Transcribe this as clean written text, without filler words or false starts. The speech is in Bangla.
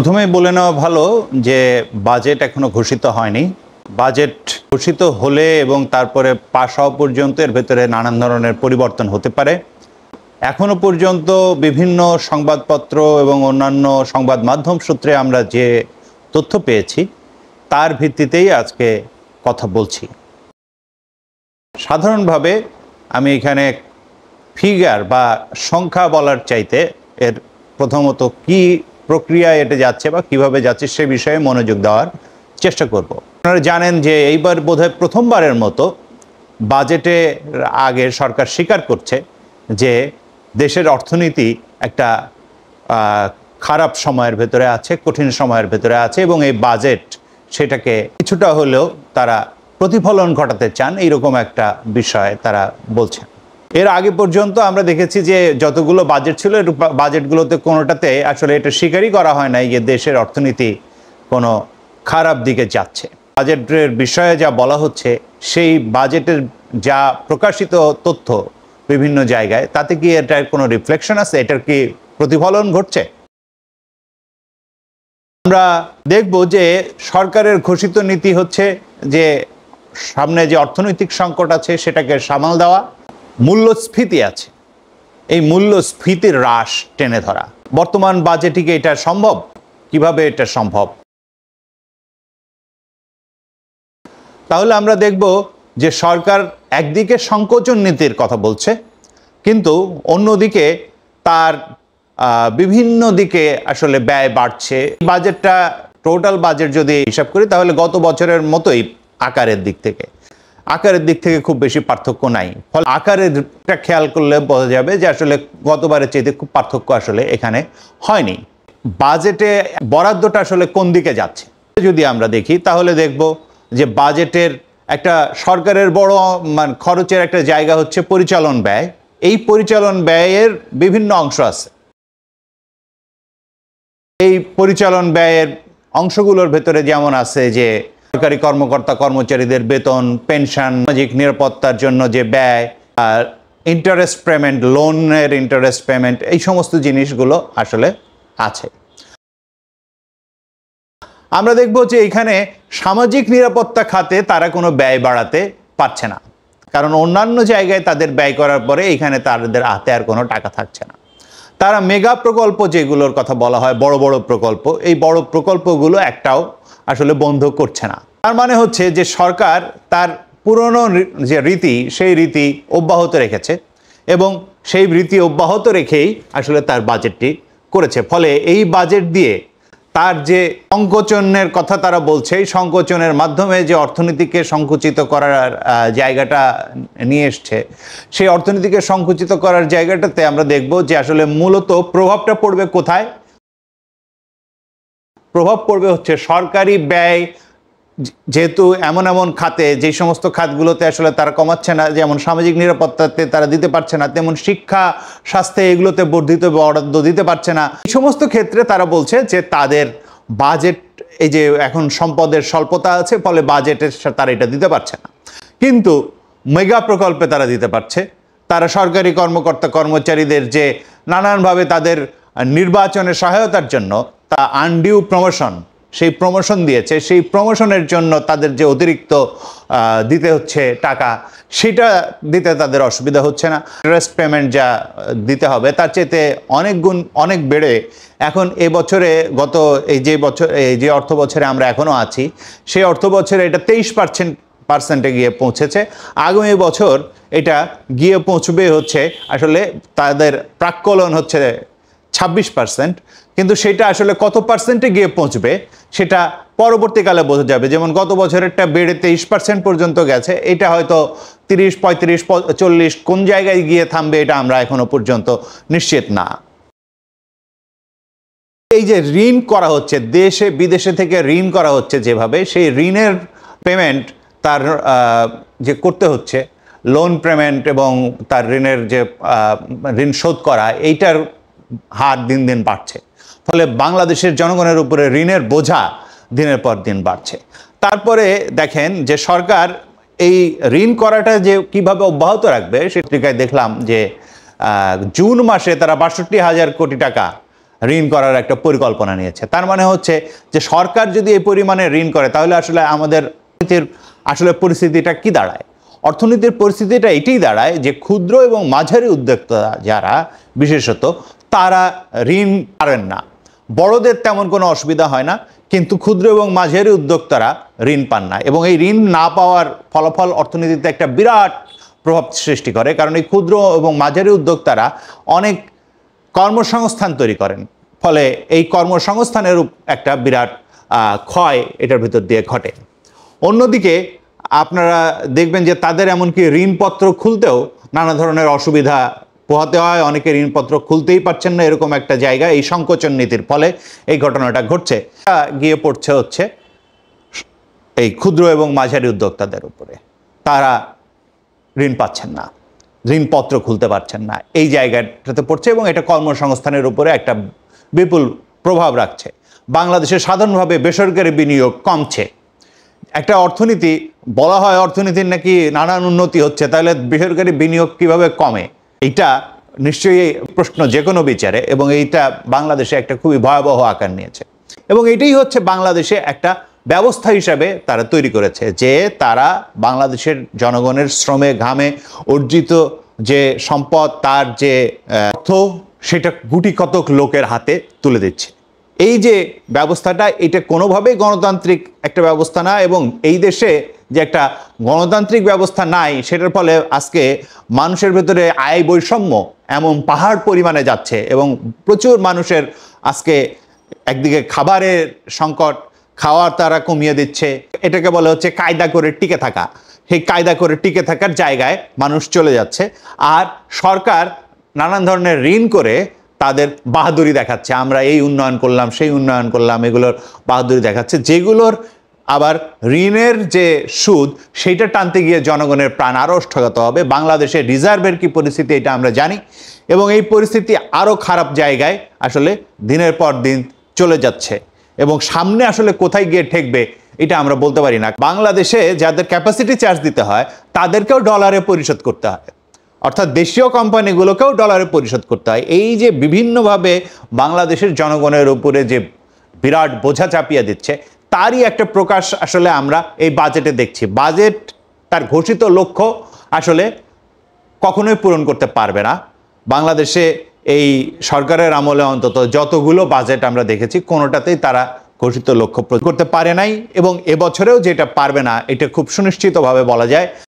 প্রথমেই বলে নেওয়া ভালো যে বাজেট এখনো ঘোষিত হয়নি। বাজেট ঘোষিত হলে এবং তারপরে পাস হওয়া পর্যন্ত এর ভেতরে নানান ধরনের পরিবর্তন হতে পারে। এখনো পর্যন্ত বিভিন্ন সংবাদপত্র এবং অন্যান্য সংবাদ মাধ্যম সূত্রে আমরা যে তথ্য পেয়েছি তার ভিত্তিতেই আজকে কথা বলছি। সাধারণভাবে আমি এখানে ফিগার বা সংখ্যা বলার চাইতে এর প্রথমত কি প্রক্রিয়ায় এটা যাচ্ছে বা কিভাবে যাচ্ছে সে বিষয়ে মনোযোগ দেওয়ার চেষ্টা করব। আপনারা জানেন যে এইবার বোধহয় প্রথমবারের মতো বাজেটে আগে সরকার স্বীকার করছে যে দেশের অর্থনীতি একটা খারাপ সময়ের ভেতরে আছে, কঠিন সময়ের ভেতরে আছে এবং এই বাজেট সেটাকে কিছুটা হলেও তারা প্রতিফলন ঘটাতে চান, এইরকম একটা বিষয় তারা বলছেন। এর আগে পর্যন্ত আমরা দেখেছি যে যতগুলো বাজেট ছিল বাজেটগুলোতে কোনোটাতে আসলে এটা স্বীকারই করা হয় নাই যে দেশের অর্থনীতি কোনো খারাপ দিকে যাচ্ছে। বাজেটের বিষয়ে যা বলা হচ্ছে সেই বাজেটের যা প্রকাশিত তথ্য বিভিন্ন জায়গায় তাতে কি এটার কোনো রিফ্লেকশন আছে, এটার কি প্রতিফলন ঘটছে? আমরা দেখব যে সরকারের ঘোষিত নীতি হচ্ছে যে সামনে যে অর্থনৈতিক সংকট আছে সেটাকে সামাল দেওয়া, মূল্যস্ফীতি আছে, এই মূল্যস্ফীতির হ্রাস টেনে ধরা। বর্তমান বাজেটে কি এটা সম্ভব? কিভাবে এটা সম্ভব? তাহলে আমরা দেখব যে সরকার একদিকে সংকোচন নীতির কথা বলছে, কিন্তু অন্যদিকে তার বিভিন্ন দিকে আসলে ব্যয় বাড়ছে। বাজেটটা টোটাল বাজেট যদি হিসাব করি তাহলে গত বছরের মতোই আকারের দিক থেকে খুব বেশি পার্থক্য নাই। ফলে আকারেরটা খেয়াল করলে বোঝা যাবে যে আসলে গতবারের চাইতে খুব পার্থক্য আসলে এখানে হয়নি। বাজেটে বরাদ্দটা আসলে কোন দিকে যাচ্ছে যদি আমরা দেখি তাহলে দেখব যে বাজেটের একটা সরকারের বড় খরচের একটা জায়গা হচ্ছে পরিচালন ব্যয়। এই পরিচালন ব্যয়ের বিভিন্ন অংশ আছে। এই পরিচালন ব্যয়ের অংশগুলোর ভেতরে যেমন আছে যে সরকারি কর্মকর্তা কর্মচারীদের বেতন, পেনশন, সামাজিক নিরাপত্তার জন্য যে ব্যয়, আর ইন্টারেস্ট পেমেন্ট, লোনের ইন্টারেস্ট পেমেন্ট, এই সমস্ত জিনিসগুলো আসলে আছে। আমরা দেখব যে এখানে সামাজিক নিরাপত্তা খাতে তারা কোনো ব্যয় বাড়াতে পারছে না, কারণ অন্যান্য জায়গায় তাদের ব্যয় করার পরে এখানে তাদের হাতে আর কোনো টাকা থাকছে না। তারা মেগা প্রকল্প যেগুলোর কথা বলা হয়, বড় বড় প্রকল্প, এই বড় প্রকল্পগুলো একটাও আসলে বন্ধ করছে না। তার মানে হচ্ছে যে সরকার তার পুরনো যে রীতি সেই রীতি অব্যাহত রেখেছে এবং সেই রীতি অব্যাহত রেখেই আসলে তার বাজেটটি করেছে। ফলে এই বাজেট দিয়ে তার যে সংকোচনের কথা তারা বলছে, এই সংকোচনের মাধ্যমে যে অর্থনীতিকে সংকুচিত করার জায়গাটা নিয়ে এসছে, সেই অর্থনীতিকে সংকুচিত করার জায়গাটাতে আমরা দেখব যে আসলে মূলত প্রভাবটা পড়বে কোথায়? প্রভাব পড়বে হচ্ছে সরকারি ব্যয়, যেহেতু এমন এমন খাতে, যে সমস্ত খাতগুলোতে আসলে তারা কমাচ্ছে না, যেমন সামাজিক নিরাপত্তাতে তারা দিতে পারছে না, তেমন শিক্ষা, স্বাস্থ্যে এগুলোতে বর্ধিত বরাদ্দ দিতে পারছে না। এই সমস্ত ক্ষেত্রে তারা বলছে যে তাদের বাজেট, এই যে এখন সম্পদের স্বল্পতা আছে, ফলে বাজেটের তারা এটা দিতে পারছে না, কিন্তু মেগা প্রকল্পে তারা দিতে পারছে। তারা সরকারি কর্মকর্তা কর্মচারীদের যে নানানভাবে তাদের নির্বাচনের সহায়তার জন্য তা আনডিউ প্রমোশন, সেই প্রমোশন দিয়েছে। সেই প্রমোশনের জন্য তাদের যে অতিরিক্ত দিতে হচ্ছে টাকা, সেটা দিতে তাদের অসুবিধা হচ্ছে না। ইন্টারেস্ট পেমেন্ট যা দিতে হবে তার চাইতে অনেক গুণ অনেক বেড়ে এখন এবছরে এই যে অর্থ বছরে আমরা এখনও আছি, সেই অর্থ বছরে এটা 23% গিয়ে পৌঁছেছে। আগামী বছর এটা গিয়ে পৌঁছবে হচ্ছে আসলে তাদের প্রাক্কলন হচ্ছে 26%, কিন্তু সেটা আসলে কত পার্সেন্টে গিয়ে পৌঁছবে সেটা পরবর্তীকালে বোঝা যাবে। যেমন গত বছরেরটা বেড়ে 23% পর্যন্ত গেছে, এটা হয়তো 30, 35, 40 কোন জায়গায় গিয়ে থামবে এটা আমরা এখনো পর্যন্ত নিশ্চিত না। এই যে ঋণ করা হচ্ছে, দেশে বিদেশে থেকে ঋণ করা হচ্ছে যেভাবে, সেই ঋণের পেমেন্ট তার যে করতে হচ্ছে, লোন পেমেন্ট এবং তার ঋণের যে ঋণ শোধ করা, এইটার হার দিন দিন বাড়ছে। ফলে বাংলাদেশের জনগণের উপরে ঋণের বোঝা দিনের পর দিন বাড়ছে। তারপরে দেখেন যে সরকার এই ঋণ করাটা যে কিভাবে অব্যাহত রাখবে, সেটায় দেখলাম যে জুন মাসে তারা ৬২,০০০ কোটি টাকা ঋণ করার একটা পরিকল্পনা নিয়েছে। তার মানে হচ্ছে যে সরকার যদি এই পরিমাণে ঋণ করে তাহলে আসলে আমাদের আসলে পরিস্থিতিটা কি দাঁড়ায়? অর্থনীতির পরিস্থিতিটা এটাই দাঁড়ায় যে ক্ষুদ্র এবং মাঝারি উদ্যোক্তা যারা বিশেষত তারা ঋণ পারেন না। বড়দের তেমন কোনো অসুবিধা হয় না, কিন্তু ক্ষুদ্র এবং মাঝারি উদ্যোক্তারা ঋণ পান না, এবং এই ঋণ না পাওয়ার ফলাফল অর্থনীতিতে একটা বিরাট প্রভাব সৃষ্টি করে। কারণ এই ক্ষুদ্র এবং মাঝারি উদ্যোক্তারা অনেক কর্মসংস্থান তৈরি করেন, ফলে এই কর্মসংস্থানের একটা বিরাট ক্ষয় এটার ভিতর দিয়ে ঘটে। অন্যদিকে আপনারা দেখবেন যে তাদের এমনকি ঋণপত্র খুলতেও নানা ধরনের অসুবিধা পোহাতে হয়। অনেকে ঋণপত্র খুলতেই পারছেন না, এরকম একটা জায়গা এই সংকোচন নীতির ফলে এই ঘটনাটা ঘটছে। গিয়ে পড়ছে হচ্ছে এই ক্ষুদ্র এবং মাঝারি উদ্যোক্তাদের উপরে। তারা ঋণ পাচ্ছেন না, ঋণপত্র খুলতে পারছেন না, এই জায়গাটাতে পড়ছে, এবং এটা কর্মসংস্থানের উপরে একটা বিপুল প্রভাব রাখছে। বাংলাদেশে সাধারণভাবে বেসরকারি বিনিয়োগ কমছে। একটা অর্থনীতি বলা হয় অর্থনীতির নাকি নানান উন্নতি হচ্ছে, তাহলে বেসরকারি বিনিয়োগ কিভাবে কমে? এটা নিশ্চয়ই প্রশ্ন যে কোনো বিচারে, এবং এইটা বাংলাদেশে একটা খুবই ভয়াবহ আকার নিয়েছে। এবং এটাই হচ্ছে বাংলাদেশে একটা ব্যবস্থা হিসাবে তারা তৈরি করেছে, যে তারা বাংলাদেশের জনগণের শ্রমে ঘামে অর্জিত যে সম্পদ, তার যে অর্থ, সেটা গুটি কতক লোকের হাতে তুলে দিচ্ছে। এই যে ব্যবস্থাটা, এটা কোনোভাবেই গণতান্ত্রিক একটা ব্যবস্থা না, এবং এই দেশে যে একটা গণতান্ত্রিক ব্যবস্থা নাই, সেটার ফলে আজকে মানুষের ভেতরে আয় বৈষম্য এমন পাহাড় পরিমাণে যাচ্ছে, এবং প্রচুর মানুষের আজকে একদিকে খাবারের সংকট, খাওয়ার তারা কমিয়ে দিচ্ছে। এটাকে বলা হচ্ছে কায়দা করে টিকে থাকা। সেই কায়দা করে টিকে থাকার জায়গায় মানুষ চলে যাচ্ছে, আর সরকার নানান ধরনের ঋণ করে তাদের বাহাদুরি দেখাচ্ছে, আমরা এই উন্নয়ন করলাম, সেই উন্নয়ন করলাম, এগুলোর বাহাদুরি দেখাচ্ছে, যেগুলোর আবার ঋণের যে সুদ সেইটা টানতে গিয়ে জনগণের প্রাণ আরও স্থগত হবে। বাংলাদেশের রিজার্ভের কি পরিস্থিতি এটা আমরা জানি, এবং এই পরিস্থিতি আরও খারাপ জায়গায় আসলে দিনের পর দিন চলে যাচ্ছে, এবং সামনে আসলে কোথায় গিয়ে ঠেকবে এটা আমরা বলতে পারি না। বাংলাদেশে যাদের ক্যাপাসিটি চার্জ দিতে হয় তাদেরকেও ডলারে পরিশোধ করতে হয়, অর্থাৎ দেশীয় কোম্পানিগুলোকেও ডলারে পরিশোধ করতে হয়। এই যে বিভিন্নভাবে বাংলাদেশের জনগণের উপরে যে বিরাট বোঝা চাপিয়ে দিচ্ছে, তারই একটা প্রকাশ আসলে আমরা এই বাজেটে দেখছি। বাজেট তার ঘোষিত লক্ষ্য আসলে কখনোই পূরণ করতে পারবে না। বাংলাদেশে এই সরকারের আমলে অন্তত যতগুলো বাজেট আমরা দেখেছি, কোনোটাতেই তারা ঘোষিত লক্ষ্য পূরণ করতে পারে নাই, এবং এবছরেও যেটা পারবে না এটা খুব সুনিশ্চিতভাবে বলা যায়।